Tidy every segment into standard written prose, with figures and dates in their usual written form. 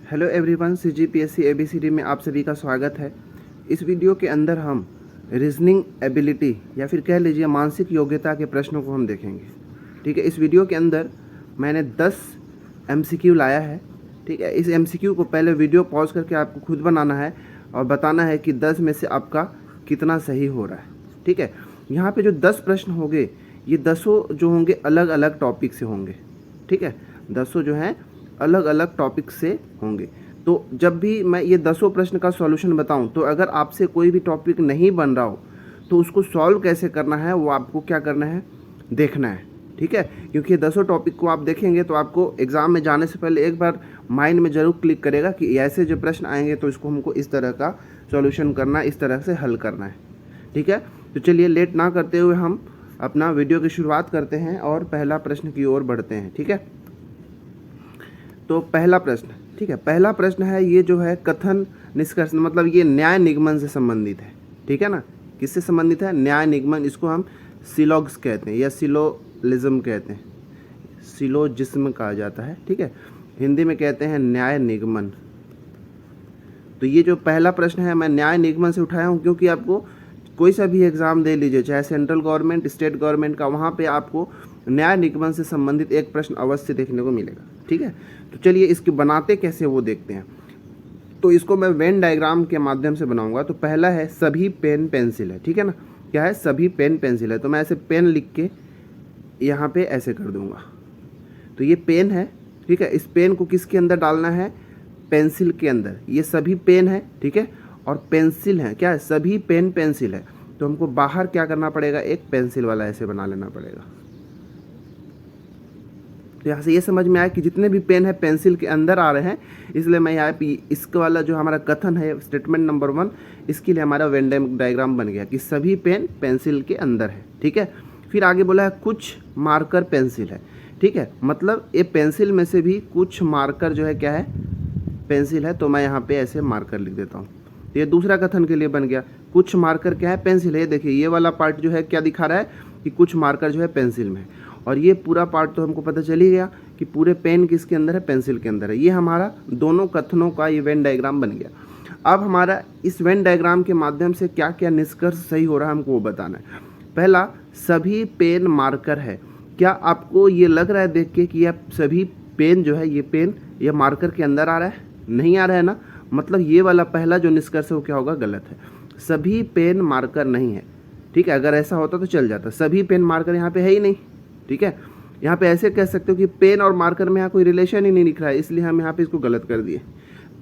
Hello everyone, CGPSC ABCD में आप सभी का स्वागत है। इस वीडियो के अंदर हम रीजनिंग एबिलिटी या फिर कह लीजिए मानसिक योग्यता के प्रश्नों को हम देखेंगे। ठीक है, इस वीडियो के अंदर मैंने 10 MCQ लाया है। ठीक है, इस MCQ को पहले वीडियो पॉज करके आपको खुद बनाना है और बताना है कि 10 में से आपका कितना सही हो रहा है। ठीक है, यहाँ पे जो 10 प्रश्न होंगे ये 10 जो होंगे अलग अलग टॉपिक से होंगे। ठीक है, 10 जो हैं अलग अलग टॉपिक से होंगे। तो जब भी मैं ये 10 प्रश्न का सॉल्यूशन बताऊं तो अगर आपसे कोई भी टॉपिक नहीं बन रहा हो तो उसको सॉल्व कैसे करना है वो आपको क्या करना है, देखना है। ठीक है, क्योंकि ये 10 टॉपिक को आप देखेंगे तो आपको एग्ज़ाम में जाने से पहले एक बार माइंड में ज़रूर क्लिक करेगा कि ऐसे जो प्रश्न आएंगे तो इसको हमको इस तरह का सॉल्यूशन करना है, इस तरह से हल करना है। ठीक है, तो चलिए लेट ना करते हुए हम अपना वीडियो की शुरुआत करते हैं और पहला प्रश्न की ओर बढ़ते हैं। ठीक है, तो पहला प्रश्न, ठीक है, पहला प्रश्न है ये जो है कथन निष्कर्ष, मतलब ये न्याय निगमन से संबंधित है। ठीक है ना, किससे संबंधित है? न्याय निगमन। इसको हम सिलॉग्स कहते हैं या सिलोलिज्म कहते हैं, सिलोजिज्म कहा जाता है। ठीक है, हिंदी में कहते हैं न्याय निगमन। तो ये जो पहला प्रश्न है मैं न्याय निगमन से उठाया हूँ क्योंकि आपको कोई सा भी एग्ज़ाम दे लीजिए, चाहे सेंट्रल गवर्नमेंट, स्टेट गवर्नमेंट का, वहाँ पे आपको न्याय निगमन से संबंधित एक प्रश्न अवश्य देखने को मिलेगा। ठीक है, तो चलिए इसके बनाते कैसे वो देखते हैं। तो इसको मैं वेन डायग्राम के माध्यम से बनाऊंगा। तो पहला है सभी पेन पेंसिल है। ठीक है ना, क्या है? सभी पेन पेंसिल है। तो मैं ऐसे पेन लिख के यहाँ पे ऐसे कर दूंगा। तो ये पेन है। ठीक है, इस पेन को किसके अंदर डालना है? पेंसिल के अंदर। ये सभी पेन है। ठीक है, और पेंसिल है, क्या है? सभी पेन पेंसिल है। तो हमको बाहर क्या करना पड़ेगा? एक पेंसिल वाला ऐसे बना लेना पड़ेगा। तो यहाँ से ये समझ में आया कि जितने भी पेन है पेंसिल के अंदर आ रहे हैं, इसलिए मैं यहाँ पे इसका वाला जो हमारा कथन है स्टेटमेंट नंबर 1, इसके लिए हमारा वेन डायग्राम बन गया कि सभी पेन पेंसिल के अंदर है। ठीक है, फिर आगे बोला है कुछ मार्कर पेंसिल है। ठीक है, मतलब ये पेंसिल में से भी कुछ मार्कर जो है क्या है? पेंसिल है। तो मैं यहाँ पे ऐसे मार्कर लिख देता हूँ। तो ये दूसरा कथन के लिए बन गया, कुछ मार्कर क्या है? पेंसिल है। ये देखिए ये वाला पार्ट जो है क्या दिखा रहा है कि कुछ मार्कर जो है पेंसिल में है, और ये पूरा पार्ट तो हमको पता चल ही गया कि पूरे पेन किसके अंदर है? पेंसिल के अंदर है। ये हमारा दोनों कथनों का ये वेन डायग्राम बन गया। अब हमारा इस वेन डायग्राम के माध्यम से क्या क्या निष्कर्ष सही हो रहा है हमको वो बताना है। पहला, सभी पेन मार्कर है। क्या आपको ये लग रहा है देख के कि यह सभी पेन जो है ये पेन ये मार्कर के अंदर आ रहा है? नहीं आ रहा है ना, मतलब ये वाला पहला जो निष्कर्ष है वो क्या होगा? गलत है। सभी पेन मार्कर नहीं है। ठीक है, अगर ऐसा होता तो चल जाता। सभी पेन मार्कर यहाँ पे है ही नहीं। ठीक है, यहाँ पे ऐसे कह सकते हो कि पेन और मार्कर में यहाँ कोई रिलेशन ही नहीं दिख रहा है, इसलिए हम यहाँ पे इसको गलत कर दिए।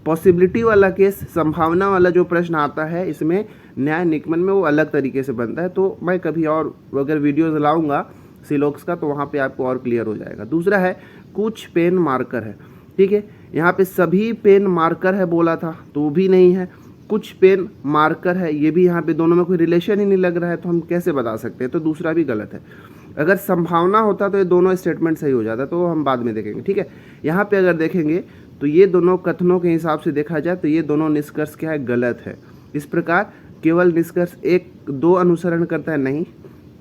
पॉसिबिलिटी वाला केस, संभावना वाला जो प्रश्न आता है इसमें न्याय निगमन में वो अलग तरीके से बनता है। तो मैं कभी और अगर वीडियोज लाऊंगा सिलोक्स का तो वहाँ पे आपको और क्लियर हो जाएगा। दूसरा है कुछ पेन मार्कर है। ठीक है, यहाँ पे सभी पेन मार्कर है बोला था तो वो भी नहीं है। कुछ पेन मार्कर है, ये भी यहाँ पे दोनों में कोई रिलेशन ही नहीं लग रहा है, तो हम कैसे बता सकते हैं? तो दूसरा भी गलत है। अगर संभावना होता तो ये दोनों स्टेटमेंट सही हो जाता, तो हम बाद में देखेंगे। ठीक है, यहाँ पे अगर देखेंगे तो ये दोनों कथनों के हिसाब से देखा जाए तो ये दोनों निष्कर्ष क्या है? गलत है। इस प्रकार केवल निष्कर्ष 1-2 अनुसरण करता है? नहीं,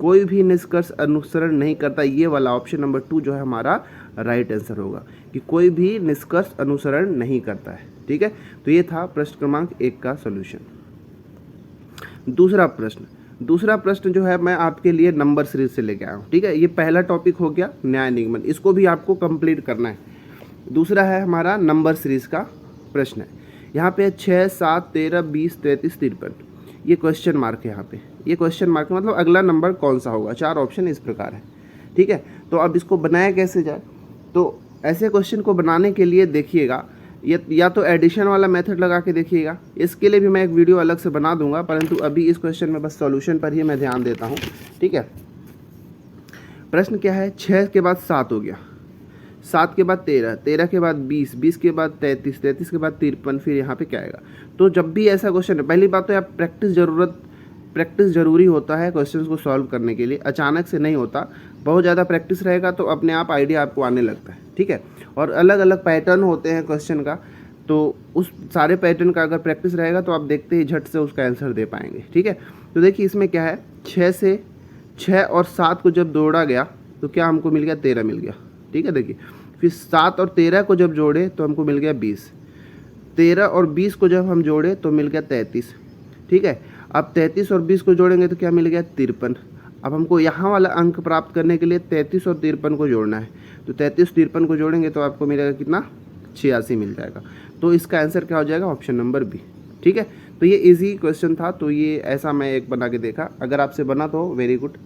कोई भी निष्कर्ष अनुसरण नहीं करता। ये वाला ऑप्शन नंबर 2 जो है हमारा राइट आंसर होगा कि कोई भी निष्कर्ष अनुसरण नहीं करता है। ठीक है, तो ये था प्रश्न क्रमांक 1 का सॉल्यूशन। दूसरा प्रश्न जो है मैं आपके लिए नंबर सीरीज से लेके आया हूँ। ठीक है, ये पहला टॉपिक हो गया न्याय निगमन, इसको भी आपको कंप्लीट करना है। दूसरा है हमारा नंबर सीरीज का प्रश्न है। यहाँ पे 6, 7, 13, 20, 33, 53, ये क्वेश्चन मार्क है। यहाँ पे ये क्वेश्चन मार्क मतलब अगला नंबर कौन सा होगा? 4 ऑप्शन इस प्रकार है। ठीक है, तो अब इसको बनाया कैसे जाए? तो ऐसे क्वेश्चन को बनाने के लिए देखिएगा, या तो एडिशन वाला मेथड लगा के देखिएगा। इसके लिए भी मैं एक वीडियो अलग से बना दूंगा, परंतु अभी इस क्वेश्चन में बस सॉल्यूशन पर ही मैं ध्यान देता हूँ। ठीक है, प्रश्न क्या है? 6 के बाद 7 हो गया, 7 के बाद 13, 13 के बाद 20, 20 के बाद 33, 33 के बाद 53, फिर यहाँ पे क्या आएगा? तो जब भी ऐसा क्वेश्चन है, पहली बात तो यार प्रैक्टिस ज़रूरी होता है क्वेश्चंस को सॉल्व करने के लिए। अचानक से नहीं होता, बहुत ज़्यादा प्रैक्टिस रहेगा तो अपने आप आइडिया आपको आने लगता है। ठीक है, और अलग अलग पैटर्न होते हैं क्वेश्चन का, तो उस सारे पैटर्न का अगर प्रैक्टिस रहेगा तो आप देखते ही झट से उसका आंसर दे पाएंगे। ठीक है, तो देखिए इसमें क्या है, 6 और 7 को जब जोड़ा गया तो क्या हमको मिल गया? 13 मिल गया। ठीक है, देखिए फिर 7 और 13 को जब जोड़े तो हमको मिल गया 20। 13 और 20 को जब हम जोड़े तो मिल गया 33, ठीक है। अब 33 और 20 को जोड़ेंगे तो क्या मिल गया 53। अब हमको यहाँ वाला अंक प्राप्त करने के लिए 33 और 53 को जोड़ना है, तो 33 53 को जोड़ेंगे तो आपको मिलेगा कितना, 86 मिल जाएगा। तो इसका आंसर क्या हो जाएगा, ऑप्शन नंबर बी, ठीक है। तो ये इजी क्वेश्चन था, तो ये ऐसा मैं एक बना के देखा, अगर आपसे बना तो वेरी गुड,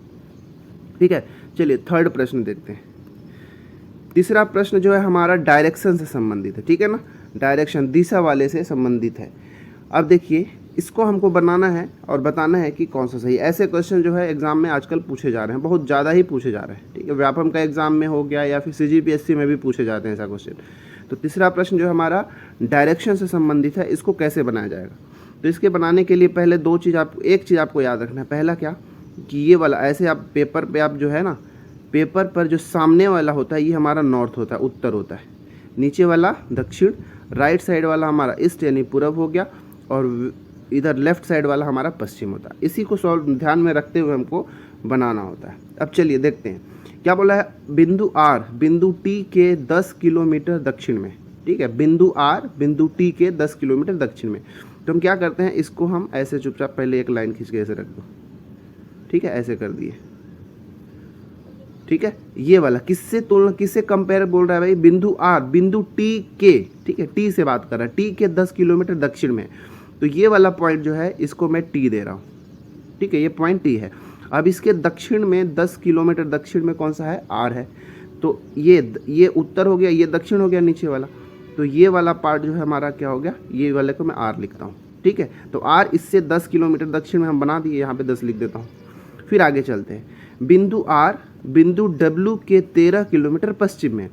ठीक है। चलिए थर्ड प्रश्न देखते हैं। तीसरा प्रश्न जो है हमारा डायरेक्शन से संबंधित है, ठीक है ना, डायरेक्शन दिशा वाले से संबंधित है। अब देखिए इसको हमको बनाना है और बताना है कि कौन सा सही। ऐसे क्वेश्चन जो है एग्जाम में आजकल पूछे जा रहे हैं, बहुत ज़्यादा ही पूछे जा रहे हैं, ठीक है। व्यापम का एग्जाम में हो गया या फिर CGPSC में भी पूछे जाते हैं ऐसा क्वेश्चन। तो तीसरा प्रश्न जो हमारा डायरेक्शन से संबंधित है, इसको कैसे बनाया जाएगा। तो इसके बनाने के लिए पहले एक चीज़ आपको याद रखना है। पहला क्या कि ये वाला ऐसे आप पेपर पे आप जो है ना, पेपर पर जो सामने वाला होता है ये हमारा नॉर्थ होता है, उत्तर होता है, नीचे वाला दक्षिण, राइट साइड वाला हमारा ईस्ट यानी पूरब हो गया, और इधर लेफ्ट साइड वाला हमारा पश्चिम होता है। इसी को ध्यान में रखते हुए हमको बनाना होता है। अब चलिए देखते हैं क्या बोला है। बिंदु R बिंदु T के 10 किलोमीटर दक्षिण में, ठीक है। बिंदु R बिंदु T के 10 किलोमीटर दक्षिण में। तो हम क्या करते हैं, इसको हम ऐसे चुपचाप पहले एक लाइन खींच के ऐसे रख दो, ठीक है, ऐसे कर दिए, ठीक है। ये वाला किससे तुलना, किससे कंपेयर बोल रहा है भाई, बिंदु R बिंदु T के, ठीक है, T से बात कर रहा है, T के 10 किलोमीटर दक्षिण में। तो ये वाला पॉइंट जो है इसको मैं T दे रहा हूँ, ठीक है, ये पॉइंट T है। अब इसके दक्षिण में 10 किलोमीटर दक्षिण में कौन सा है, R है। तो ये उत्तर हो गया, ये दक्षिण हो गया नीचे वाला। तो ये वाला पार्ट जो है हमारा क्या हो गया, ये वाले को मैं R लिखता हूँ, ठीक है। तो R इससे 10 किलोमीटर दक्षिण में हम बना दिए, यहाँ पे 10 लिख देता हूँ। फिर आगे चलते हैं। बिंदु R बिंदु W के 13 किलोमीटर पश्चिम में।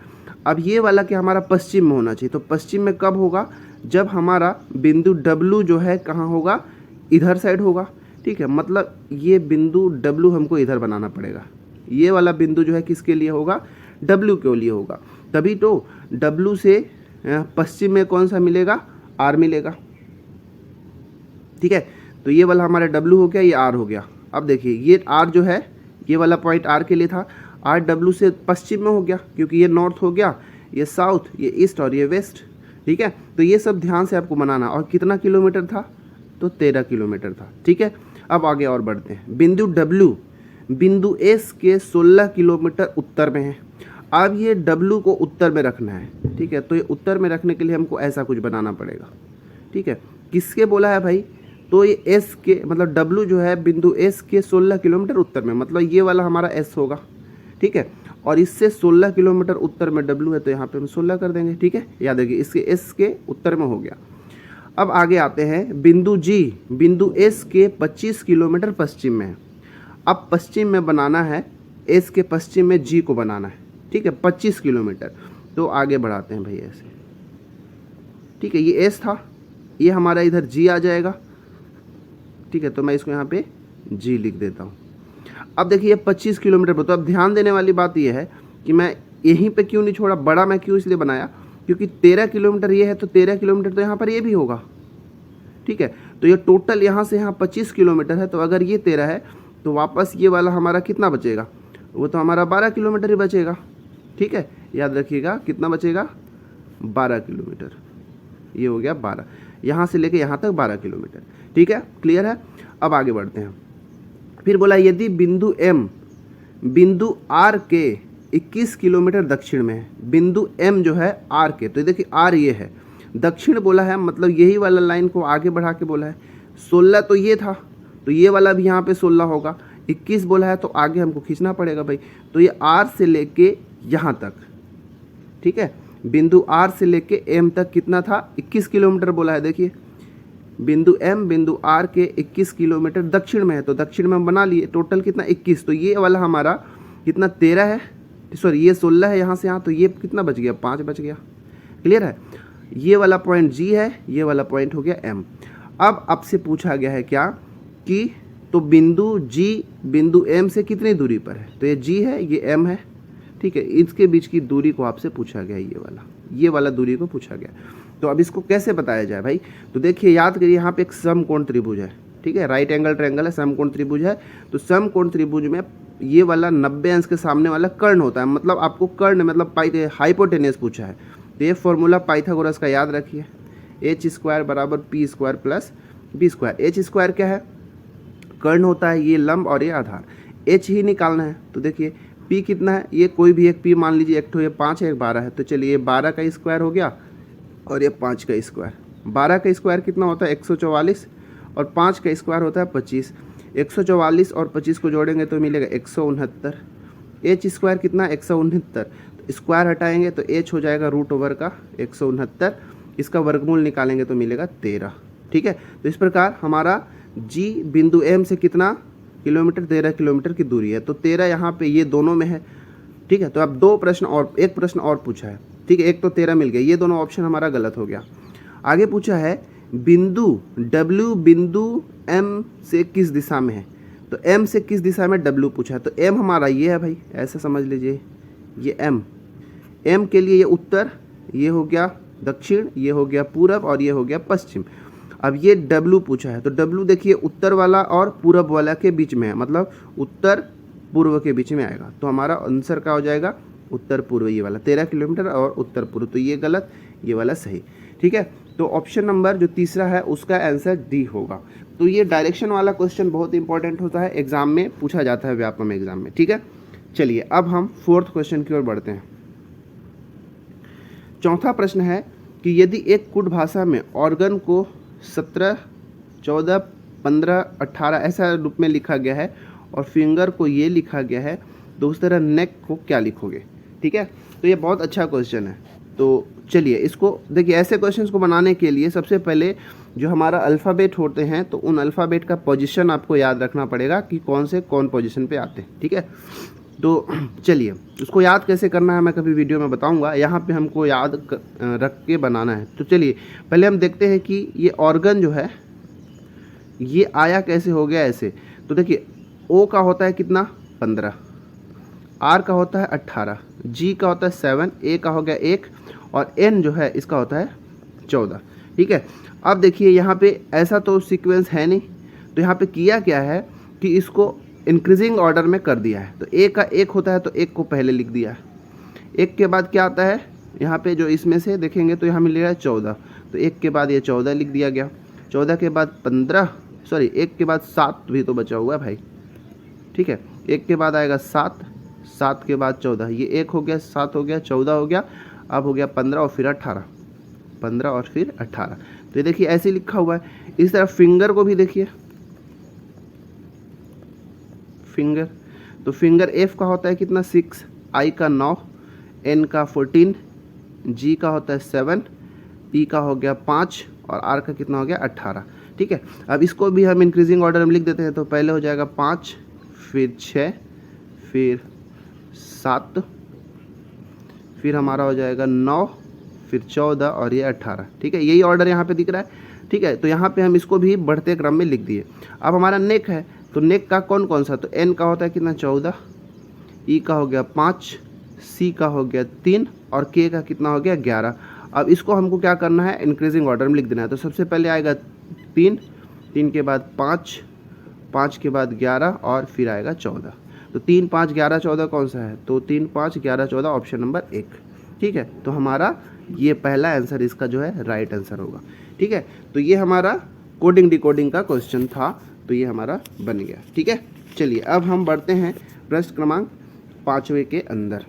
अब ये वाला क्या हमारा पश्चिम में होना चाहिए। तो पश्चिम में कब होगा, जब हमारा बिंदु W जो है कहाँ होगा, इधर साइड होगा, ठीक है। मतलब ये बिंदु W हमको इधर बनाना पड़ेगा। ये वाला बिंदु जो है किसके लिए होगा, W के लिए होगा। तभी तो W से पश्चिम में कौन सा मिलेगा, R मिलेगा, ठीक है। तो ये वाला हमारा W हो गया, ये R हो गया। अब देखिए ये R जो है, ये वाला पॉइंट R के लिए था, R W से पश्चिम में हो गया, क्योंकि ये नॉर्थ हो गया, ये साउथ, ये ईस्ट और ये वेस्ट, ठीक है। तो ये सब ध्यान से आपको बनाना। और कितना किलोमीटर था, तो 13 किलोमीटर था, ठीक है। अब आगे और बढ़ते हैं। बिंदु W बिंदु S के 16 किलोमीटर उत्तर में है। अब ये W को उत्तर में रखना है, ठीक है। तो ये उत्तर में रखने के लिए हमको ऐसा कुछ बनाना पड़ेगा, ठीक है। किसके बोला है भाई, तो ये S के मतलब W जो है बिंदु S के 16 किलोमीटर उत्तर में, मतलब ये वाला हमारा S होगा, ठीक है। और इससे 16 किलोमीटर उत्तर में W है, तो यहाँ पे हम 16 कर देंगे, ठीक है। याद रखिए इसके S के उत्तर में हो गया। अब आगे आते हैं। बिंदु G बिंदु S के 25 किलोमीटर पश्चिम में है। अब पश्चिम में बनाना है, S के पश्चिम में G को बनाना है, ठीक है, 25 किलोमीटर। तो आगे बढ़ाते हैं भाई ऐसे, ठीक है। ये S था, ये हमारा इधर G आ जाएगा, ठीक है। तो मैं इसको यहाँ पे G लिख देता हूँ। अब देखिए ये 25 किलोमीटर पर, तो अब ध्यान देने वाली बात ये है कि मैं यहीं पे क्यों नहीं छोड़ा, बड़ा मैं क्यों इसलिए बनाया, क्योंकि 13 किलोमीटर ये है, तो 13 किलोमीटर तो यहाँ पर ये भी होगा, ठीक है। तो ये टोटल यहाँ से यहाँ 25 किलोमीटर है। तो अगर ये 13 है तो वापस ये वाला हमारा कितना बचेगा, वो तो हमारा 12 किलोमीटर ही बचेगा, ठीक है। याद रखिएगा कितना बचेगा, 12 किलोमीटर। ये हो गया 12, यहाँ से लेके यहाँ तक 12 किलोमीटर, ठीक है, क्लियर है। अब आगे बढ़ते हैं। फिर बोला यदि बिंदु M बिंदु R के 21 किलोमीटर दक्षिण में है। बिंदु M जो है R के, तो देखिए R ये है, दक्षिण बोला है, मतलब यही वाला लाइन को आगे बढ़ा के बोला है। 16 तो ये था, तो ये वाला भी यहाँ पे 16 होगा। 21 बोला है तो आगे हमको खींचना पड़ेगा भाई। तो ये R से लेके यहाँ तक, ठीक है, बिंदु R से लेके M तक कितना था, 21 किलोमीटर बोला है। देखिए बिंदु M बिंदु R के 21 किलोमीटर दक्षिण में है, तो दक्षिण में हम बना लिए, टोटल कितना 21। तो ये वाला हमारा कितना 13 है, सॉरी ये 16 है यहाँ से यहाँ, तो ये कितना बच गया, 5 बच गया, क्लियर है। ये वाला पॉइंट G है, ये वाला पॉइंट हो गया M। अब आपसे पूछा गया है क्या कि तो बिंदु G बिंदु M से कितनी दूरी पर है, तो ये G है, ये M है, ठीक है। इसके बीच की दूरी को आपसे पूछा गया, ये वाला दूरी को पूछा गया। तो अब इसको कैसे बताया जाए भाई, तो देखिए याद करिए यहाँ पे एक समकोण त्रिभुज है, ठीक है, राइट एंगल ट्रायंगल है, समकोण त्रिभुज है। तो समकोण त्रिभुज में ये वाला 90 अंश के सामने वाला कर्ण होता है, मतलब आपको कर्ण मतलब हाइपोटेनस पूछा है। तो ये फॉर्मूला पाइथागोरस का याद रखिए, एच स्क्वायर बराबर P square plus B square. H square क्या है? कर्ण होता है, ये लंब और ये आधार। एच ही निकालना है। तो देखिए पी कितना है, ये कोई भी एक पी मान लीजिए, एक तो ये 5 है, एक 12 है। तो चलिए ये 12 का स्क्वायर हो गया और ये 5 का स्क्वायर। 12 का स्क्वायर कितना होता है? 144 और 5 का स्क्वायर होता है 25। 144 और 25 को जोड़ेंगे तो मिलेगा 169। एच स्क्वायर कितना? 169। तो स्क्वायर हटाएंगे तो एच हो जाएगा रूट ओवर का 169। इसका वर्गमूल निकालेंगे तो मिलेगा 13। ठीक है, तो इस प्रकार हमारा जी बिंदु एम से कितना किलोमीटर? 13 किलोमीटर की दूरी है। तो 13 यहाँ पे ये दोनों में है। ठीक है, तो अब दो प्रश्न और, एक प्रश्न और पूछा है। ठीक है, एक तो 13 मिल गया, ये दोनों ऑप्शन हमारा गलत हो गया। आगे पूछा है बिंदु W बिंदु M से किस दिशा में है? तो M से किस दिशा में W पूछा है। तो M हमारा ये है भाई, ऐसा समझ लीजिए, ये M के लिए ये उत्तर, ये हो गया दक्षिण, ये हो गया पूरब और ये हो गया पश्चिम। अब ये W पूछा है, तो W देखिए उत्तर वाला और पूरब वाला के बीच में है, मतलब उत्तर पूर्व के बीच में आएगा। तो हमारा आंसर क्या हो जाएगा? उत्तर पूर्व, ये वाला 13 किलोमीटर और उत्तर पूर्व। तो ये गलत, ये वाला सही। ठीक है, तो ऑप्शन नंबर जो तीसरा है उसका आंसर डी होगा। तो ये डायरेक्शन वाला क्वेश्चन बहुत इंपॉर्टेंट होता है, एग्जाम में पूछा जाता है, व्यापम एग्जाम में। ठीक है, चलिए अब हम फोर्थ क्वेश्चन की ओर बढ़ते हैं। चौथा प्रश्न है कि यदि एक कुट भाषा में ऑर्गन को 17, 14, 15, 18 ऐसा रूप में लिखा गया है और फिंगर को ये लिखा गया है, तो उस तरह नेक को क्या लिखोगे? ठीक है, तो ये बहुत अच्छा क्वेश्चन है। तो चलिए इसको देखिए, ऐसे क्वेश्चंस को बनाने के लिए सबसे पहले जो हमारा अल्फ़ाबेट होते हैं, तो उन अल्फ़ाबेट का पोजीशन आपको याद रखना पड़ेगा कि कौन से कौन पोजीशन पे आते हैं। ठीक है, तो चलिए उसको याद कैसे करना है मैं कभी वीडियो में बताऊंगा, यहाँ पे हमको याद रख के बनाना है। तो चलिए पहले हम देखते हैं कि ये ऑर्गन जो है ये आया कैसे हो गया ऐसे। तो देखिए ओ का होता है कितना? 15, आर का होता है 18, जी का होता है 7, ए का हो गया 1 और एन जो है इसका होता है 14। ठीक है, अब देखिए यहाँ पे ऐसा तो सीक्वेंस है नहीं, तो यहाँ पे किया क्या है कि इसको इंक्रीजिंग ऑर्डर में कर दिया है। तो ए का 1 होता है तो 1 को पहले लिख दिया है। 1 के बाद क्या आता है यहाँ पे, जो इसमें से देखेंगे तो यहाँ मिलेगा 14, तो 1 के बाद ये 14 लिख दिया गया। 14 के बाद 15, सॉरी 1 के बाद 7 भी तो बचा हुआ है भाई। ठीक है, 1 के बाद आएगा 7, 7 के बाद 14, ये 1 हो गया, 7 हो गया, 14 हो गया, अब हो गया 15 और फिर 18, 15 और फिर 18। तो ये देखिए ऐसे लिखा हुआ है। इस तरह फिंगर को भी देखिए, फिंगर, तो फिंगर एफ का होता है कितना? 6, आई का 9, एन का 14, जी का होता है 7, पी का हो गया 5 और आर का कितना हो गया? 18। ठीक है, अब इसको भी हम इंक्रीजिंग ऑर्डर में लिख देते हैं। तो पहले हो जाएगा 5, फिर 6, फिर 7, फिर हमारा हो जाएगा 9, फिर 14 और ये 18। ठीक है, यही ऑर्डर यहाँ पे दिख रहा है। ठीक है, तो यहाँ पे हम इसको भी बढ़ते क्रम में लिख दिए। अब हमारा नेक है, तो नेक का कौन कौन सा? तो एन का होता है कितना? 14, ई का हो गया 5, सी का हो गया 3 और के का कितना हो गया? 11। अब इसको हमको क्या करना है? इंक्रीजिंग ऑर्डर में लिख देना है। तो सबसे पहले आएगा 3, 3 के बाद 5, 5 के बाद 11 और फिर आएगा 14। तो 3, 5, 11, 14 कौन सा है? तो 3, 5, 11, 14 ऑप्शन नंबर 1। ठीक है, तो हमारा ये पहला आंसर इसका जो है राइट आंसर होगा। ठीक है, तो ये हमारा कोडिंग डिकोडिंग का क्वेश्चन था, तो ये हमारा बन गया। ठीक है, चलिए अब हम बढ़ते हैं प्रश्न क्रमांक 5वें के अंदर।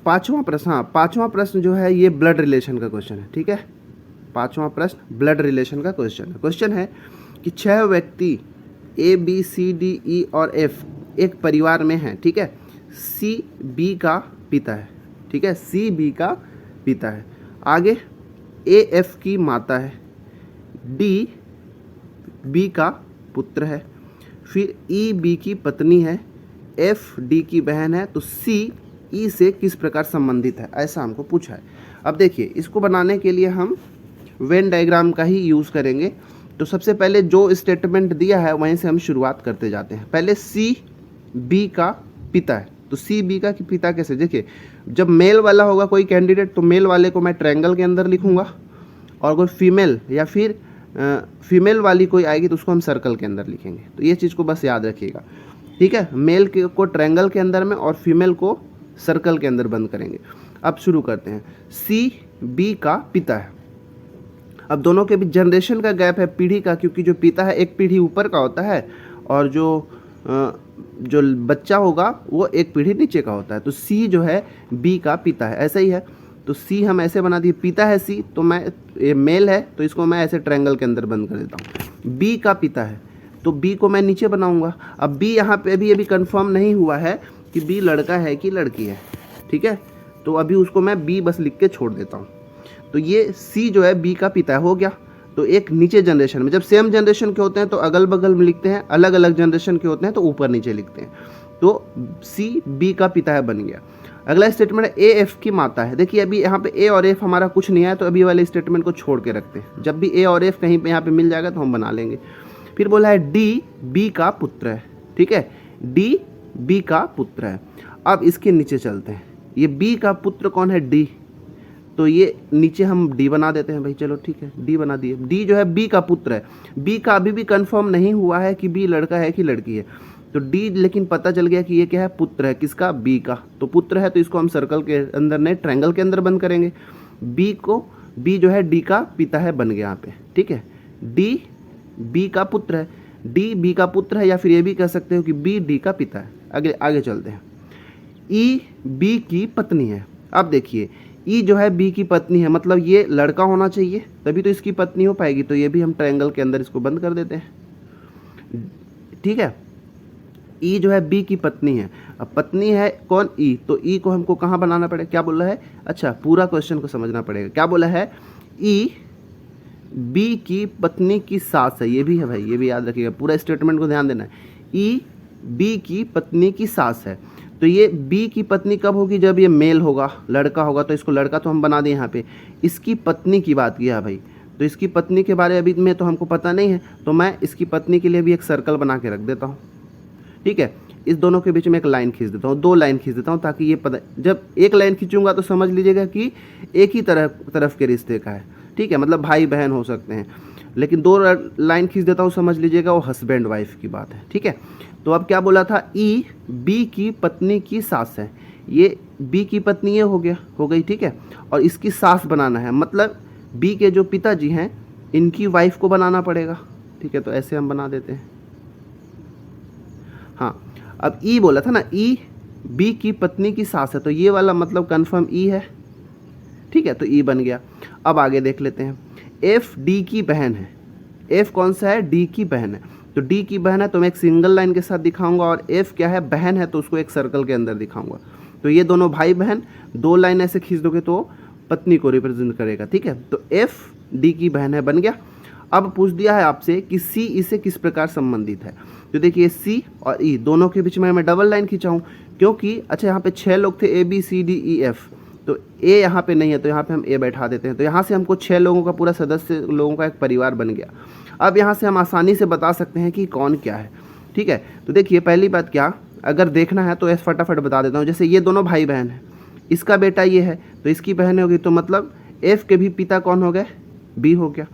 पांचवा प्रश्न, हाँ पांचवा प्रश्न जो है ये ब्लड रिलेशन का क्वेश्चन है। ठीक है, पांचवा प्रश्न ब्लड रिलेशन का क्वेश्चन है। क्वेश्चन है कि 6 व्यक्ति ए बी सी डी ई और एफ एक परिवार में हैं। ठीक है, सी बी का पिता है। ठीक है, सी बी का पिता है। आगे ए एफ की माता है, डी बी का पुत्र है, फिर ई बी की पत्नी है, एफ डी की बहन है। तो सी ई से किस प्रकार संबंधित है, ऐसा हमको पूछा है। अब देखिए इसको बनाने के लिए हम वेन डायग्राम का ही यूज़ करेंगे। तो सबसे पहले जो स्टेटमेंट दिया है वहीं से हम शुरुआत करते जाते हैं। पहले सी बी का पिता है, तो सी बी का पिता कैसे? देखिए जब मेल वाला होगा कोई कैंडिडेट तो मेल वाले को मैं ट्रायंगल के अंदर लिखूंगा, और कोई फीमेल या फिर फीमेल वाली कोई आएगी तो उसको हम सर्कल के अंदर लिखेंगे। तो ये चीज़ को बस याद रखिएगा। ठीक है, मेल को ट्रायंगल के अंदर में और फीमेल को सर्कल के अंदर बंद करेंगे। अब शुरू करते हैं। सी बी का पिता है। अब दोनों के बीच जनरेशन का गैप है, पीढ़ी का, क्योंकि जो पिता है एक पीढ़ी ऊपर का होता है और जो बच्चा होगा वो एक पीढ़ी नीचे का होता है। तो सी जो है बी का पिता है, ऐसा ही है। तो सी हम ऐसे बना दिए, पिता है सी, तो मैं ये मेल है तो इसको मैं ऐसे ट्रायंगल के अंदर बंद कर देता हूँ। बी का पिता है तो बी को मैं नीचे बनाऊंगा। अब बी यहाँ पे अभी कंफर्म नहीं हुआ है कि बी लड़का है कि लड़की है, ठीक है, तो अभी उसको मैं बी बस लिख के छोड़ देता हूँ। तो ये सी जो है बी का पिता हो गया। तो एक नीचे जनरेशन में, जब सेम जनरेशन के होते हैं तो अगल बगल में लिखते हैं, अलग अलग जनरेशन के होते हैं तो ऊपर नीचे लिखते हैं। तो सी बी का पिता है बन गया। अगला स्टेटमेंट है ए एफ की माता है। देखिए अभी यहाँ पे ए और एफ हमारा कुछ नहीं है, तो अभी वाले स्टेटमेंट को छोड़ के रखते हैं। जब भी ए और एफ कहीं पे यहाँ पे मिल जाएगा तो हम बना लेंगे। फिर बोला है डी बी का पुत्र है, ठीक है, डी बी का पुत्र है। अब इसके नीचे चलते हैं। ये बी का पुत्र कौन है? डी। तो ये नीचे हम डी बना देते हैं भाई, चलो ठीक है, डी बना दिए। डी जो है बी का पुत्र है। बी का अभी भी कंफर्म नहीं हुआ है कि बी लड़का है कि लड़की है। तो डी लेकिन पता चल गया कि ये क्या है? पुत्र है। किसका? बी का। तो पुत्र है तो इसको हम सर्कल के अंदर नहीं, ट्रायंगल के अंदर बंद करेंगे। बी जो है डी का पिता है बन गया यहाँ पे, ठीक है। डी बी का पुत्र है, डी बी का पुत्र है, या फिर ये भी कह सकते हो कि बी डी का पिता है। आगे चलते हैं। ई बी की पत्नी है। अब देखिए ई जो है बी की पत्नी है, मतलब ये लड़का होना चाहिए तभी तो इसकी पत्नी हो पाएगी। तो ये भी हम ट्रायंगल के अंदर इसको बंद कर देते हैं, ठीक है। ई जो है बी की पत्नी है। अब पत्नी है कौन? ई। तो ई को हमको कहाँ बनाना पड़ेगा? क्या बोला है? अच्छा, पूरा क्वेश्चन को समझना पड़ेगा। क्या बोला है? ई बी की पत्नी की सास है। ये भी है भाई, ये भी याद रखिएगा, पूरा स्टेटमेंट को ध्यान देना है। ई बी की पत्नी की सास है। तो ये बी की पत्नी कब होगी? जब ये मेल होगा, लड़का होगा। तो इसको लड़का तो हम बना दें यहाँ पे। इसकी पत्नी की बात किया है भाई, तो इसकी पत्नी के बारे अभी में तो हमको पता नहीं है, तो मैं इसकी पत्नी के लिए भी एक सर्कल बना के रख देता हूँ, ठीक है। इस दोनों के बीच में एक लाइन खींच देता हूँ, 2 लाइन खींच देता हूँ, ताकि ये पता, जब एक लाइन खींचूंगा तो समझ लीजिएगा कि एक ही तरफ के रिश्ते का है, ठीक है, मतलब भाई बहन हो सकते हैं। लेकिन 2 लाइन खींच देता हूँ, समझ लीजिएगा वो हस्बैंड वाइफ की बात है, ठीक है। तो अब क्या बोला था? ई बी की पत्नी की सास है। ये बी की पत्नी ये हो गई, ठीक है, और इसकी सास बनाना है, मतलब बी के जो पिताजी हैं इनकी वाइफ को बनाना पड़ेगा, ठीक है। तो ऐसे हम बना देते हैं। हाँ, अब ई बोला था ना, ई बी की पत्नी की सास है, तो ये वाला मतलब कंफर्म ई है, ठीक है। तो ई बन गया। अब आगे देख लेते हैं। एफ डी की बहन है। एफ कौन सा है? डी की बहन है। तो डी की बहन है तो मैं एक सिंगल लाइन के साथ दिखाऊंगा, और एफ क्या है? बहन है, तो उसको एक सर्कल के अंदर दिखाऊंगा। तो ये दोनों भाई बहन 2 लाइन ऐसे खींच दोगे तो पत्नी को रिप्रेजेंट करेगा, ठीक है। तो एफ डी की बहन है बन गया। अब पूछ दिया है आपसे कि सी इससे किस प्रकार संबंधित है। तो देखिए सी और ई दोनों के बीच में मैं डबल लाइन खींचाऊँ, क्योंकि अच्छा यहाँ पे 6 लोग थे, A B C D E F, तो ए यहाँ पे नहीं है, तो यहाँ पे हम ए बैठा देते हैं। तो यहाँ से हमको 6 लोगों का, पूरा सदस्य लोगों का एक परिवार बन गया। अब यहाँ से हम आसानी से बता सकते हैं कि कौन क्या है, ठीक है। तो देखिए पहली बात, क्या अगर देखना है तो ऐसे फटाफट बता देता हूँ। जैसे ये दोनों भाई बहन हैं, इसका बेटा ये है तो इसकी बहन होगी, तो मतलब एफ के भी पिता कौन हो गए? बी हो गया।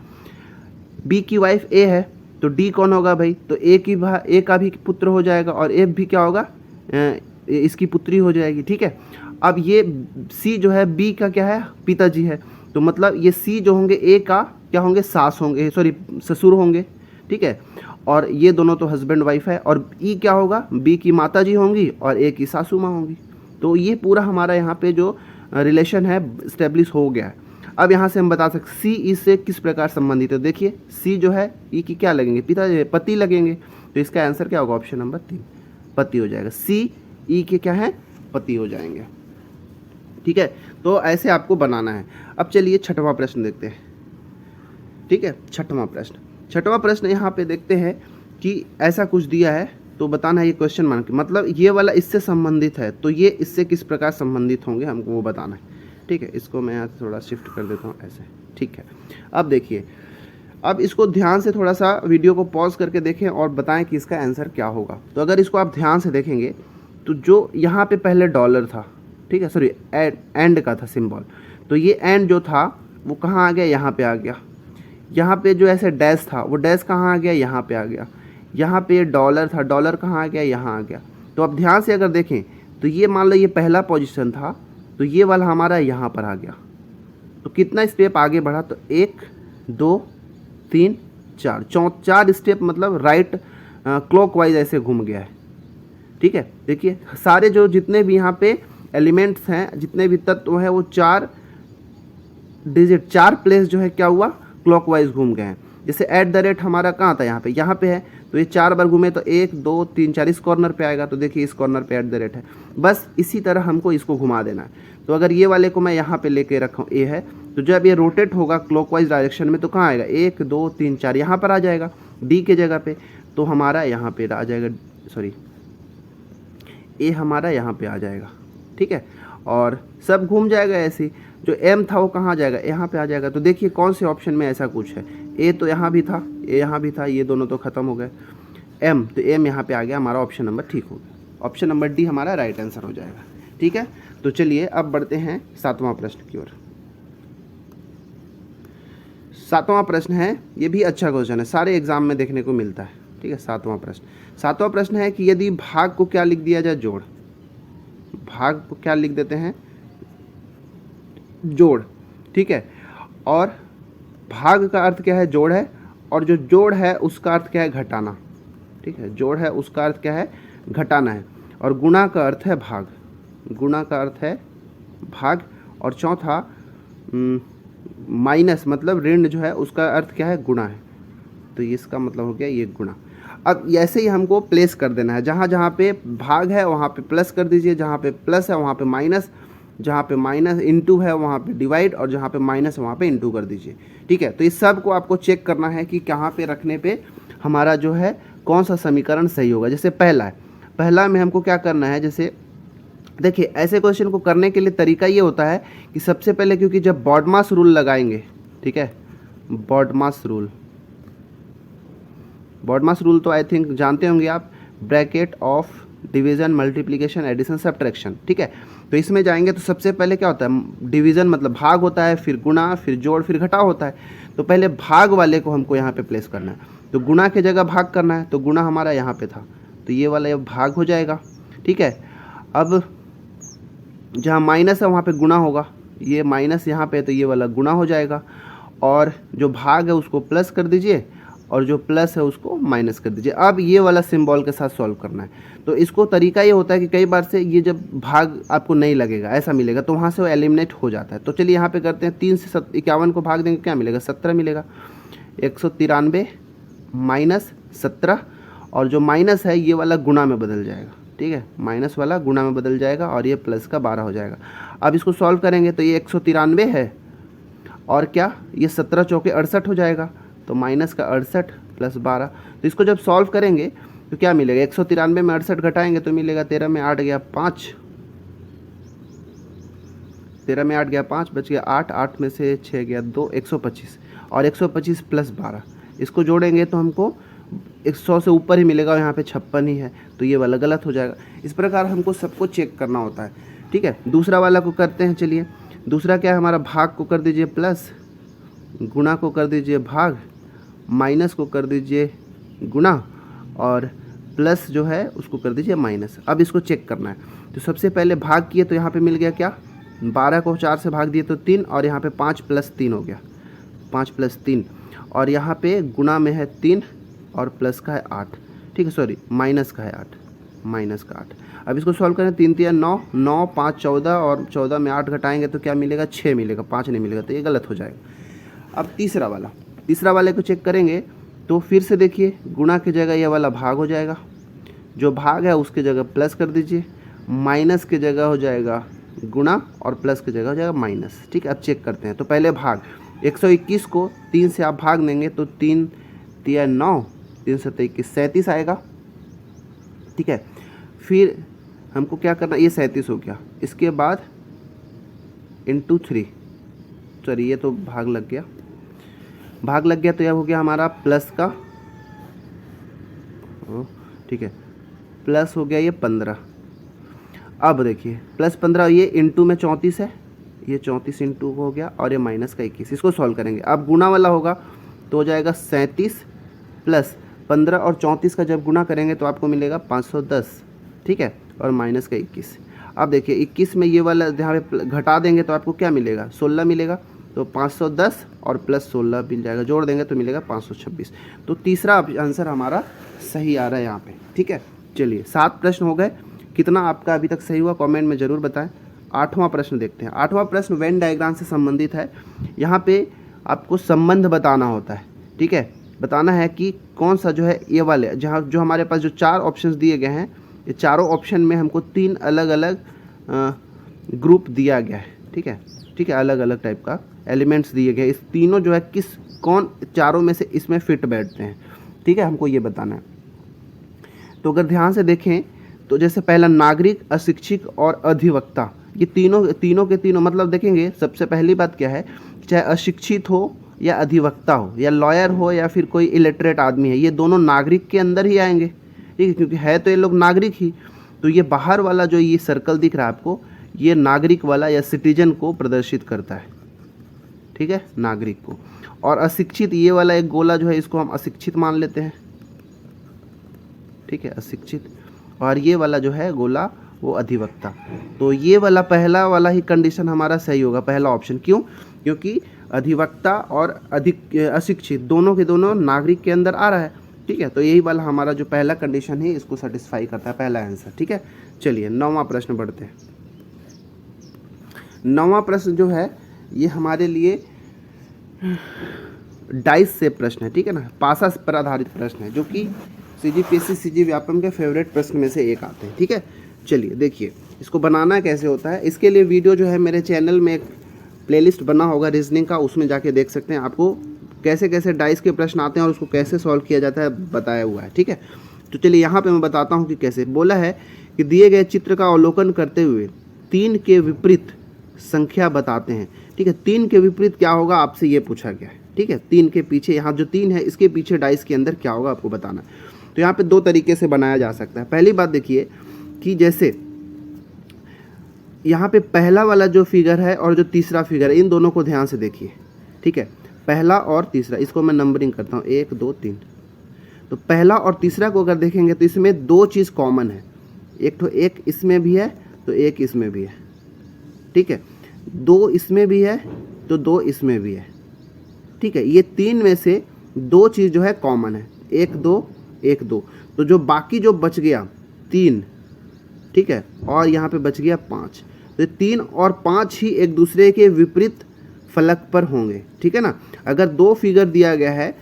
बी की वाइफ ए है तो डी कौन होगा भाई? तो ए का भी पुत्र हो जाएगा, और एफ भी क्या होगा? इसकी पुत्री हो जाएगी, ठीक है। अब ये सी जो है बी का क्या है? पिताजी है, तो मतलब ये सी जो होंगे ए का क्या होंगे? सास होंगे, सॉरी ससुर होंगे, ठीक है। और ये दोनों तो हस्बैंड वाइफ है। और ई क्या होगा? बी की माताजी होंगी और ए की सासू माँ होंगी। तो ये पूरा हमारा यहाँ पे जो रिलेशन है इस्टेब्लिश हो गया है। अब यहाँ से हम बता सकते सी ई से किस प्रकार संबंधित है। देखिए सी जो है ई की क्या लगेंगे? पति लगेंगे। तो इसका आंसर क्या होगा? ऑप्शन नंबर 3 पति हो जाएगा। सी ई के क्या है? पति हो जाएंगे, ठीक है। तो ऐसे आपको बनाना है। अब चलिए 6वां प्रश्न देखते हैं, ठीक है। 6वां प्रश्न यहाँ पे देखते हैं कि ऐसा कुछ दिया है, तो बताना है ये क्वेश्चन मार्क, मतलब ये वाला इससे संबंधित है, तो ये इससे किस प्रकार संबंधित होंगे हमको वो बताना है, ठीक है। इसको मैं यहाँ थोड़ा शिफ्ट कर देता हूँ ऐसे, ठीक है। अब देखिए, अब इसको ध्यान से थोड़ा सा वीडियो को पॉज करके देखें और बताएं कि इसका आंसर क्या होगा। तो अगर इसको आप ध्यान से देखेंगे तो जो यहाँ पे पहले डॉलर था, ठीक है, सॉरी एंड का था सिंबल, तो ये एंड जो था वो कहाँ आ गया? यहाँ पे आ गया। यहाँ पे जो ऐसे डैश था वो डैश कहाँ आ गया? यहाँ पे आ गया। यहाँ पे डॉलर था, डॉलर कहाँ आ गया? यहाँ आ गया। तो अब ध्यान से अगर देखें तो ये मान लो ये पहला पोजीशन था, तो ये वाला हमारा यहाँ पर आ गया। तो कितना स्टेप आगे बढ़ा, तो 1 2 3 4, 4 स्टेप मतलब राइट क्लॉकवाइज ऐसे घूम गया है। ठीक है, देखिए सारे जो जितने भी यहाँ पे एलिमेंट्स हैं, जितने भी तत्व हैं, वो 4 डिजिट 4 प्लेस जो है क्या हुआ, क्लॉकवाइज घूम गए हैं। जैसे एट द रेट हमारा कहाँ था, यहाँ पे है, तो ये 4 बार घूमे तो 1 2 3 4 इस कॉर्नर पे आएगा। तो देखिए इस कॉर्नर पे एट द रेट है, बस इसी तरह हमको इसको घुमा देना है। तो अगर ये वाले को मैं यहाँ पे लेके रखा हूँ, ए है, तो जब ये रोटेट होगा क्लॉकवाइज डायरेक्शन में तो कहाँ आएगा, 1 2 3 4 यहाँ पर आ जाएगा डी के जगह पे। तो हमारा यहाँ पे आ जाएगा, सॉरी ए हमारा यहाँ पे आ जाएगा। ठीक है, और सब घूम जाएगा ऐसे ही। जो एम था वो कहाँ जाएगा, यहाँ पे आ जाएगा। तो देखिए कौन से ऑप्शन में ऐसा कुछ है, ए तो यहाँ भी था, ए यहाँ भी था, ये दोनों तो खत्म हो गए। एम, तो एम यहाँ पे आ गया, हमारा ऑप्शन नंबर ठीक हो गया। ऑप्शन नंबर डी हमारा राइट आंसर हो जाएगा। ठीक है, तो चलिए अब बढ़ते हैं 7वां प्रश्न की ओर। 7वां प्रश्न है, ये भी अच्छा क्वेश्चन है, सारे एग्जाम में देखने को मिलता है। ठीक है, 7वां प्रश्न है कि यदि भाग को क्या लिख दिया जाए, जोड़। भाग को क्या लिख देते हैं, जोड़। ठीक है, और भाग का अर्थ क्या है, जोड़ है, और जो जोड़ है उसका अर्थ क्या है, घटाना। ठीक है, जोड़ है उसका अर्थ क्या है, घटाना है, और गुणा का अर्थ है भाग। गुणा का अर्थ है भाग, और चौथा माइनस मतलब ऋण जो है उसका अर्थ क्या है, गुणा है। तो इसका मतलब हो गया ये गुणा। अब ऐसे ही हमको प्लेस कर देना है, जहाँ जहाँ पे भाग है वहाँ पे प्लस कर दीजिए, जहाँ पे प्लस है वहाँ पे माइनस, जहाँ पे माइनस इंटू है वहाँ पे डिवाइड, और जहाँ पे माइनस है वहाँ पे इंटू कर दीजिए। ठीक है, तो इस सब को आपको चेक करना है कि कहाँ पे रखने पे हमारा जो है कौन सा समीकरण सही होगा। जैसे पहला में हमको क्या करना है, जैसे देखिए ऐसे क्वेश्चन को करने के लिए तरीका ये होता है कि सबसे पहले, क्योंकि जब बॉडमास रूल लगाएंगे, ठीक है, बॉडमास रूल तो आई थिंक जानते होंगे आप, bracket of division multiplication addition subtraction. ठीक है, तो इसमें जाएंगे तो सबसे पहले क्या होता है, डिवीज़न मतलब भाग होता है, फिर गुणा, फिर जोड़, फिर घटाव होता है। तो पहले भाग वाले को हमको यहाँ पे प्लेस करना है, तो गुणा के जगह भाग करना है, तो गुणा हमारा यहाँ पे था, तो ये वाला ये भाग हो जाएगा। ठीक है, अब जहाँ माइनस है वहाँ पे गुणा होगा, ये माइनस यहाँ पे, तो ये वाला गुणा हो जाएगा, और जो भाग है उसको प्लस कर दीजिए, और जो प्लस है उसको माइनस कर दीजिए। अब ये वाला सिंबल के साथ सॉल्व करना है। तो इसको तरीका ये होता है कि कई बार से ये जब भाग आपको नहीं लगेगा, ऐसा मिलेगा, तो वहाँ से वो एलिमिनेट हो जाता है। तो चलिए यहाँ पे करते हैं, 3 से 51 को भाग देंगे, क्या मिलेगा, 17 मिलेगा। 193 माइनस 17, और जो माइनस है ये वाला गुणा में बदल जाएगा। ठीक है, माइनस वाला गुणा में बदल जाएगा, और ये प्लस का 12 हो जाएगा। अब इसको सॉल्व करेंगे तो ये 193 है, और क्या, ये 17 चौके 68 हो जाएगा, तो माइनस का 68 प्लस 12। तो इसको जब सॉल्व करेंगे तो क्या मिलेगा, 193 में 68 घटाएंगे तो मिलेगा 13 में 8 गया 5, 13 में 8 गया 5, बच गया 8, 8 में से 6 गया 2, 125, और 125 प्लस 12 इसको जोड़ेंगे तो हमको 100 से ऊपर ही मिलेगा, और यहाँ पे 56 ही है, तो ये वाला गलत हो जाएगा। इस प्रकार हमको सबको चेक करना होता है। ठीक है, दूसरा वाला को करते हैं। चलिए दूसरा क्या है हमारा, भाग को कर दीजिए प्लस, गुणा को कर दीजिए भाग, माइनस को कर दीजिए गुणा, और प्लस जो है उसको कर दीजिए माइनस। अब इसको चेक करना है, तो सबसे पहले भाग किए तो यहाँ पे मिल गया क्या, 12 को 4 से भाग दिए तो 3, और यहाँ पे 5 प्लस 3 हो गया, 5 प्लस 3, और यहाँ पे गुणा में है 3 और प्लस का है 8। ठीक है, सॉरी माइनस का है 8, माइनस का 8। अब इसको सॉल्व करें, 3 3 9, 9 5 14, और 14 में 8 घटाएंगे तो क्या मिलेगा, 6 मिलेगा, 5 नहीं मिलेगा, तो ये गलत हो जाएगा। अब तीसरा वाले को चेक करेंगे तो फिर से देखिए, गुणा की जगह ये वाला भाग हो जाएगा, जो भाग है उसके जगह प्लस कर दीजिए, माइनस की जगह हो जाएगा गुणा, और प्लस की जगह हो जाएगा माइनस। ठीक है, अब चेक करते हैं। तो पहले भाग, 121 को 3 से आप भाग देंगे तो 3 3 9, 3 7 21, 37 आएगा। ठीक है, फिर हमको क्या करना, ये 37 हो गया, इसके बाद इंटू 3, सॉरी ये तो भाग लग गया, तो यह हो गया हमारा प्लस का, ठीक है, प्लस हो गया ये 15। अब देखिए प्लस 15, ये इंटू में 34 है, ये 34 इंटू हो गया, और ये माइनस का 21। इसको सॉल्व करेंगे, अब गुणा वाला होगा तो हो जाएगा 37 प्लस 15, और 34 का जब गुणा करेंगे तो आपको मिलेगा 510। ठीक है, और माइनस का 21। अब देखिए 21 में ये वाला यहाँ पे घटा देंगे तो आपको क्या मिलेगा, 16 मिलेगा। तो 510 और प्लस 16 मिल जाएगा, जोड़ देंगे तो मिलेगा 526। तो तीसरा आंसर हमारा सही आ रहा है यहाँ पे। ठीक है, चलिए 7 प्रश्न हो गए। कितना आपका अभी तक सही हुआ कमेंट में ज़रूर बताएं। 8वां प्रश्न देखते हैं। 8वां प्रश्न वेन डायग्राम से संबंधित है। यहाँ पे आपको संबंध बताना होता है। ठीक है, बताना है कि कौन सा जो है ये वाले जहाँ जो हमारे पास जो 4 ऑप्शंस दिए गए हैं, ये चारों ऑप्शन में हमको 3 अलग अलग ग्रुप दिया गया है। ठीक है, ठीक है, अलग अलग टाइप का एलिमेंट्स दिए गए। इस तीनों जो है कौन चारों में से इसमें फिट बैठते हैं। ठीक है, हमको ये बताना है। तो अगर ध्यान से देखें तो जैसे पहला नागरिक, अशिक्षित और अधिवक्ता, ये तीनों के तीनों मतलब देखेंगे। सबसे पहली बात क्या है, चाहे अशिक्षित हो या अधिवक्ता हो या लॉयर हो या फिर कोई इलिटरेट आदमी है, ये दोनों नागरिक के अंदर ही आएंगे। ठीक है, क्योंकि है तो ये लोग नागरिक ही। तो ये बाहर वाला जो ये सर्कल दिख रहा है आपको, ये नागरिक वाला या सिटीजन को प्रदर्शित करता है। ठीक है, नागरिक को। और अशिक्षित ये वाला एक गोला जो है, इसको हम अशिक्षित मान लेते हैं। ठीक है, अशिक्षित। और ये वाला जो है गोला वो अधिवक्ता। तो ये वाला पहला वाला ही कंडीशन हमारा सही होगा, पहला ऑप्शन। क्यों? क्योंकि अधिवक्ता और अशिक्षित दोनों के दोनों नागरिक के अंदर आ रहा है। ठीक है, तो यही वाला हमारा जो पहला कंडीशन है इसको सेटिस्फाई करता है, पहला आंसर। ठीक है, चलिए 9वां प्रश्न बढ़ते हैं। 9वां प्रश्न जो है ये हमारे लिए डाइस से प्रश्न है। ठीक है ना, पासा पर आधारित प्रश्न है, जो कि CGPSC CG व्यापम के फेवरेट प्रश्न में से एक आते हैं। ठीक है, चलिए देखिए इसको बनाना कैसे होता है। इसके लिए वीडियो जो है मेरे चैनल में एक प्लेलिस्ट बना होगा रीजनिंग का, उसमें जाके देख सकते हैं। आपको कैसे कैसे डाइस के प्रश्न आते हैं और उसको कैसे सॉल्व किया जाता है बताया हुआ है। ठीक है, तो चलिए यहाँ पे मैं बताता हूँ कि कैसे। बोला है कि दिए गए चित्र का अवलोकन करते हुए 3 के विपरीत संख्या बताते हैं। ठीक है, 3 के विपरीत क्या होगा आपसे ये पूछा गया है। ठीक है, 3 के पीछे, यहाँ जो 3 है इसके पीछे डाइस के अंदर क्या होगा आपको बताना है। तो यहाँ पे 2 तरीके से बनाया जा सकता है। पहली बात देखिए कि जैसे यहाँ पे पहला वाला जो फिगर है और जो तीसरा फिगर है, इन दोनों को ध्यान से देखिए। ठीक है, पहला और तीसरा, इसको मैं नंबरिंग करता हूँ 1 2 3। तो पहला और तीसरा को अगर देखेंगे तो इसमें 2 चीज़ कॉमन है। एक इसमें भी है तो एक इसमें भी है। ठीक है, 2 इसमें भी है तो 2 इसमें भी है। ठीक है, ये 3 में से 2 चीज़ जो है कॉमन है, 1 2 1 2। तो जो बाकी जो बच गया 3, ठीक है, और यहाँ पे बच गया 5। तो 3 और 5 ही एक दूसरे के विपरीत फलक पर होंगे। ठीक है ना, अगर 2 फिगर दिया गया है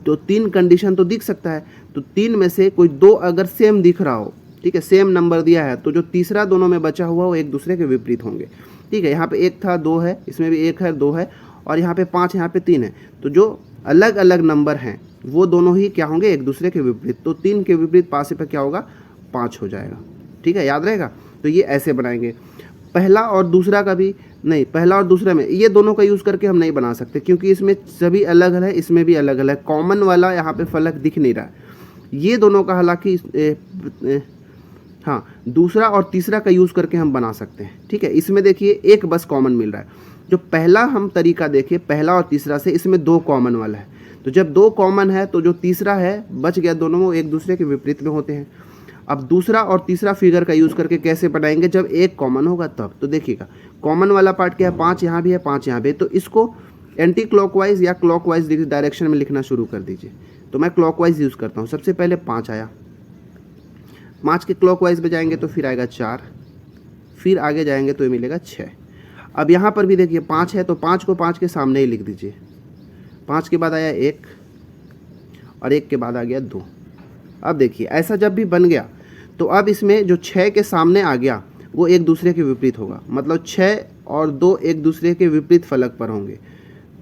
तो 3 कंडीशन तो दिख सकता है। तो 3 में से कोई 2 अगर सेम दिख रहा हो, ठीक है, सेम नंबर दिया है, तो जो तीसरा दोनों में बचा हुआ वो एक दूसरे के विपरीत होंगे। ठीक है, यहाँ पे 1 था 2 है, इसमें भी 1 है 2 है, और यहाँ पे 5, यहाँ पे 3 है। तो जो अलग अलग नंबर हैं वो दोनों ही क्या होंगे, एक दूसरे के विपरीत। तो 3 के विपरीत पासे पर क्या होगा, 5 हो जाएगा। ठीक है, याद रहेगा। तो ये ऐसे बनाएंगे। पहला और दूसरा का भी नहीं, पहला और दूसरा में ये दोनों का यूज़ करके हम नहीं बना सकते, क्योंकि इसमें सभी अलग अलग है, इसमें भी अलग अलग। कॉमन वाला यहाँ पे फलक दिख नहीं रहा है। ये दोनों का हालांकि हाँ, दूसरा और तीसरा का यूज़ करके हम बना सकते हैं। ठीक है, इसमें देखिए एक बस कॉमन मिल रहा है। जो पहला हम तरीका देखें, पहला और तीसरा से, इसमें 2 कॉमन वाला है। तो जब 2 कॉमन है तो जो तीसरा है बच गया, दोनों वो एक दूसरे के विपरीत में होते हैं। अब दूसरा और तीसरा फिगर का यूज़ करके कैसे बनाएंगे, जब एक कॉमन होगा तब। तो देखिएगा कॉमन वाला पार्ट क्या है, 5 यहाँ भी है 5 यहाँ भी है। तो इसको एंटी क्लॉकवाइज या क्लॉकवाइज डायरेक्शन में लिखना शुरू कर दीजिए। तो मैं क्लॉकवाइज यूज़ करता हूँ। सबसे पहले 5 आया, 5 के क्लॉकवाइज में जाएंगे तो फिर आएगा 4, फिर आगे जाएंगे तो ये मिलेगा 6। अब यहाँ पर भी देखिए 5 है तो 5 को 5 के सामने ही लिख दीजिए। 5 के बाद आया 1 और 1 के बाद आ गया 2। अब देखिए ऐसा जब भी बन गया तो अब इसमें जो 6 के सामने आ गया वो एक दूसरे के विपरीत होगा, मतलब 6 और 2 एक दूसरे के विपरीत फलक पर होंगे।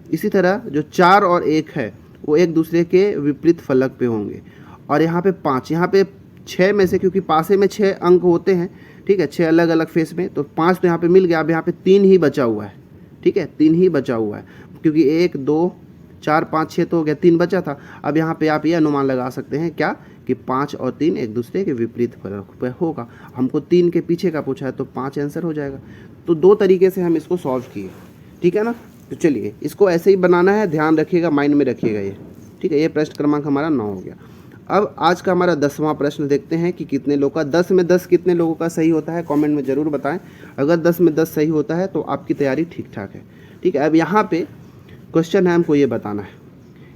इसी तरह जो 4 और 1 है वो एक दूसरे के विपरीत फलक पे होंगे। और यहाँ पे 5, यहाँ पे 6 में से, क्योंकि पासे में 6 अंक होते हैं, ठीक है, 6 अलग अलग फेस में, तो 5 तो यहाँ पे मिल गया। अब यहाँ पे 3 ही बचा हुआ है। ठीक है, 3 ही बचा हुआ है, क्योंकि 1 2 4 5 6 तो हो गया, 3 बचा था। अब यहाँ पे आप ये अनुमान लगा सकते हैं क्या, कि 5 और 3 एक दूसरे के विपरीत फलक होगा। हमको 3 के पीछे का पूछा है तो 5 आंसर हो जाएगा। तो 2 तरीके से हम इसको सॉल्व किए। ठीक है ना, तो चलिए इसको ऐसे ही बनाना है, ध्यान रखिएगा, माइंड में रखिएगा ये। ठीक है, ये प्रश्न क्रमांक हमारा 9 हो गया। अब आज का हमारा 10वां प्रश्न देखते हैं कि कितने लोग का 10 में 10 कितने लोगों का सही होता है, कमेंट में ज़रूर बताएं। अगर 10 में 10 सही होता है तो आपकी तैयारी ठीक ठाक है। ठीक है, अब यहाँ पे क्वेश्चन है, हमको ये बताना है।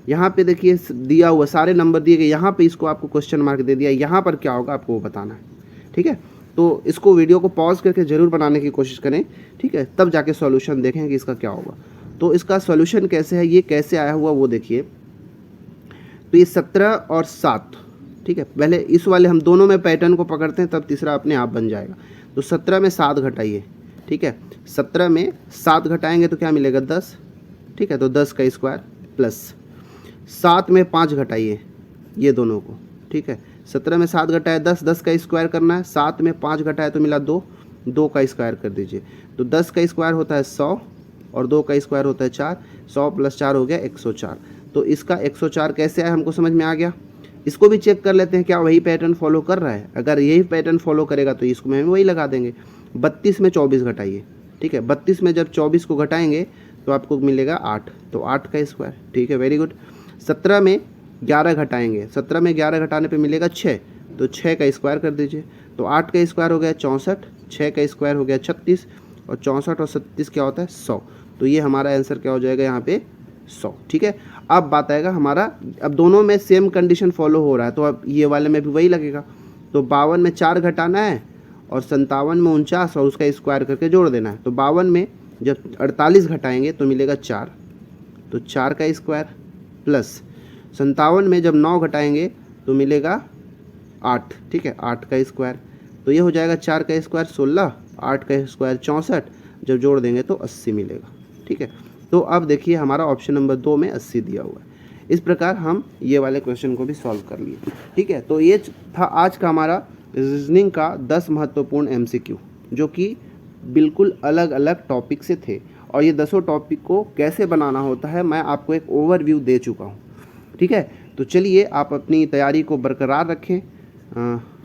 यहाँ पे देखिए दिया हुआ सारे नंबर दिए गए, यहाँ पे इसको आपको क्वेश्चन मार्क दे दिया, यहाँ पर क्या होगा आपको वो बताना है। ठीक है, तो इसको वीडियो को पॉज करके ज़रूर बनाने की कोशिश करें। ठीक है, तब जाके सॉल्यूशन देखें कि इसका क्या होगा। तो इसका सॉल्यूशन कैसे है, ये कैसे आया हुआ वो देखिए। तो ये 17 और 7, ठीक है, पहले इस वाले हम दोनों में पैटर्न को पकड़ते हैं, तब तीसरा अपने आप बन जाएगा। तो 17 में 7 घटाइए। ठीक है, 17 में 7 घटाएंगे तो क्या मिलेगा 10। ठीक है, तो 10 का स्क्वायर प्लस 7 में 5 घटाइए ये दोनों को। ठीक है, 17 में 7 घटाया 10, 10 का स्क्वायर करना है। 7 में 5 घटाया तो मिला 2, 2 का स्क्वायर कर दीजिए। तो 10 का स्क्वायर होता है 100 और 2 का स्क्वायर होता है 4, 100 प्लस 4 हो गया 104। तो इसका 104 कैसे आया हमको समझ में आ गया। इसको भी चेक कर लेते हैं क्या वही पैटर्न फॉलो कर रहा है। अगर यही पैटर्न फॉलो करेगा तो इसको में वही लगा देंगे। 32 में 24 घटाइए। ठीक है, 32 में जब 24 को घटाएंगे तो आपको मिलेगा 8, तो 8 का स्क्वायर। ठीक है, वेरी गुड। 17 में 11 घटाएंगे, 17 में 11 घटाने पे मिलेगा 6, तो 6 का स्क्वायर कर दीजिए। तो 8 का स्क्वायर हो गया 64, 6 का स्क्वायर हो गया 36, और 64 और 37 क्या होता है 100। तो ये हमारा आंसर क्या हो जाएगा यहाँ पे 100। ठीक है, अब बात आएगा हमारा, अब दोनों में सेम कंडीशन फॉलो हो रहा है तो अब ये वाले में भी वही लगेगा। तो 52 में 4 घटाना है और 57 में 49 और उसका स्क्वायर करके जोड़ देना है। तो 52 में जब 48 घटाएंगे तो मिलेगा 4, तो 4 का स्क्वायर प्लस 57 में जब 9 घटाएंगे तो मिलेगा 8। ठीक है, 8 का स्क्वायर। तो ये हो जाएगा 4 का स्क्वायर 16, 8 का स्क्वायर 64, जब जोड़ देंगे तो 80 मिलेगा। ठीक है, तो अब देखिए हमारा ऑप्शन नंबर 2 में 80 दिया हुआ है। इस प्रकार हम ये वाले क्वेश्चन को भी सॉल्व कर लिए। ठीक है, तो ये था आज का हमारा रीजनिंग का 10 महत्वपूर्ण MCQ, जो कि बिल्कुल अलग अलग टॉपिक से थे। और ये 10 टॉपिक को कैसे बनाना होता है मैं आपको एक ओवरव्यू दे चुका हूँ। ठीक है, तो चलिए आप अपनी तैयारी को बरकरार रखें।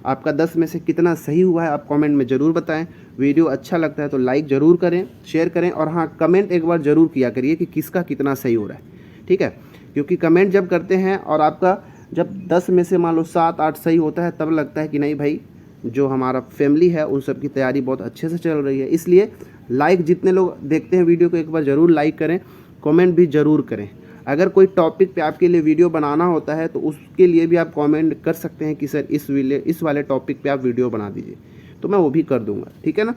आपका 10 में से कितना सही हुआ है आप कमेंट में ज़रूर बताएं। वीडियो अच्छा लगता है तो लाइक ज़रूर करें, शेयर करें, और हाँ कमेंट एक बार ज़रूर किया करिए कि किसका कितना सही हो रहा है। ठीक है, क्योंकि कमेंट जब करते हैं और आपका जब 10 में से मान लो 7-8 सही होता है तब लगता है कि नहीं भाई जो हमारा फैमिली है उन सब की तैयारी बहुत अच्छे से चल रही है। इसलिए लाइक जितने लोग देखते हैं वीडियो को एक बार ज़रूर लाइक करें, कमेंट भी ज़रूर करें। अगर कोई टॉपिक पे आपके लिए वीडियो बनाना होता है तो उसके लिए भी आप कमेंट कर सकते हैं कि सर इस वाले टॉपिक पे आप वीडियो बना दीजिए, तो मैं वो भी कर दूंगा। ठीक है ना,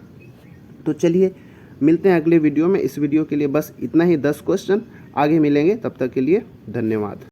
तो चलिए मिलते हैं अगले वीडियो में। इस वीडियो के लिए बस इतना ही 10 क्वेश्चन, आगे मिलेंगे, तब तक के लिए धन्यवाद।